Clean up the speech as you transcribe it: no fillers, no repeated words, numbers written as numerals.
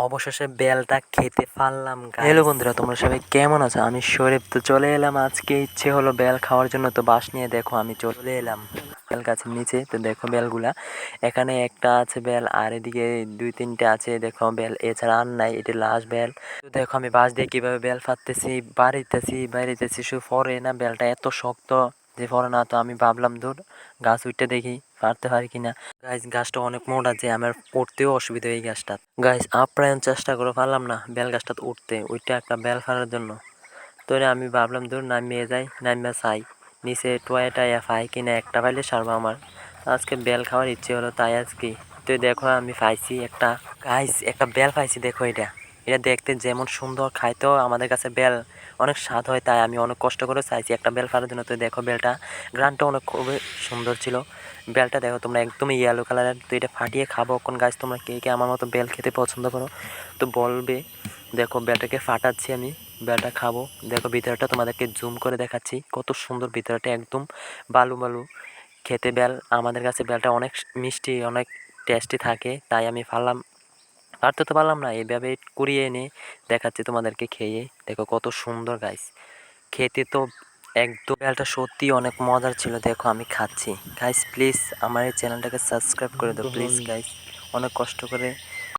অবশেষে বেলটা খেতে পারলাম গাইস। হ্যালো বন্ধুরা, তোমরা সবাই কেমন আছো? আমি শরীফ, তো চলে এলাম আজকে, ইচ্ছে হলো বেল খাওয়ার জন্য, তো বাঁশ নিয়ে দেখো আমি চলে এলাম বেল গাছের নিচে। তো দেখো বেলগুলা, এখানে একটা আছে বেল, আর এদিকে দুই তিনটে আছে দেখো বেল, এছাড়া আর নাই, এটা লাস্ট বেল। তো দেখো আমি বাঁশ দিয়ে কীভাবে বেল ফাটতেছি, বাড়িতেছি শুধু ফরে না, বেলটা এত শক্ত যে ফরে না। তো আমি ভাবলাম ধর গাছ উঠতে দেখি পারতে পারি কিনা। গাইস গাছটা অনেক মোটা, যে আমার পড়তেও অসুবিধা এই গাছটা। গাইস আপ্রাণ চেষ্টা করে পারলাম না বেল গাছটা উঠতে, ওইটা একটা বেল ফাড়ার জন্য। তো আমি ভাবলাম ধর নামিয়ে যাই, নামিয়ে চাই নিচে টয়া পাই কিনা, একটা পাইলে সারবো আমার। আজকে বেল খাওয়ার ইচ্ছে হলো, তাই আজকে তো দেখো আমি পাইছি একটা। গাইস একটা বেল পাইছি, দেখো এটা, এটা দেখতে যেমন সুন্দর, খাইতেও আমাদের কাছে বেল অনেক স্বাদ হয়, তাই আমি অনেক কষ্ট করে চাইছি একটা বেল ফাড়ার জন্য। তো দেখো বেলটা গ্রানটা অনেক খুবই সুন্দর ছিল। বেলটা দেখো তোমরা একদমই ইয়েলো কালারের। তো এটা ফাটিয়ে খাবো কোন গাছ, তোমরা কে কে আমার মতো বেল খেতে পছন্দ করো তো বলবে। দেখো বেলটাকে ফাটাচ্ছি আমি, বেলটা খাবো। দেখো ভিতরটা তোমাদেরকে জুম করে দেখাচ্ছি, কত সুন্দর ভিতরটা, একদম বালু বালু খেতে বেল। আমাদের কাছে বেলটা অনেক মিষ্টি, অনেক টেস্টি থাকে, তাই আমি পারতে তো পারলাম না, এইভাবে কুড়িয়ে এনে দেখাচ্ছি তোমাদেরকে খেয়ে। দেখো কত সুন্দর গাইস, খেতে তো একদম। বেলটা সত্যি অনেক মজার ছিল। দেখো আমি খাচ্ছি। গাইস প্লিজ আমার এই চ্যানেলটাকে সাবস্ক্রাইব করে দাও প্লিজ গাইস, অনেক কষ্ট করে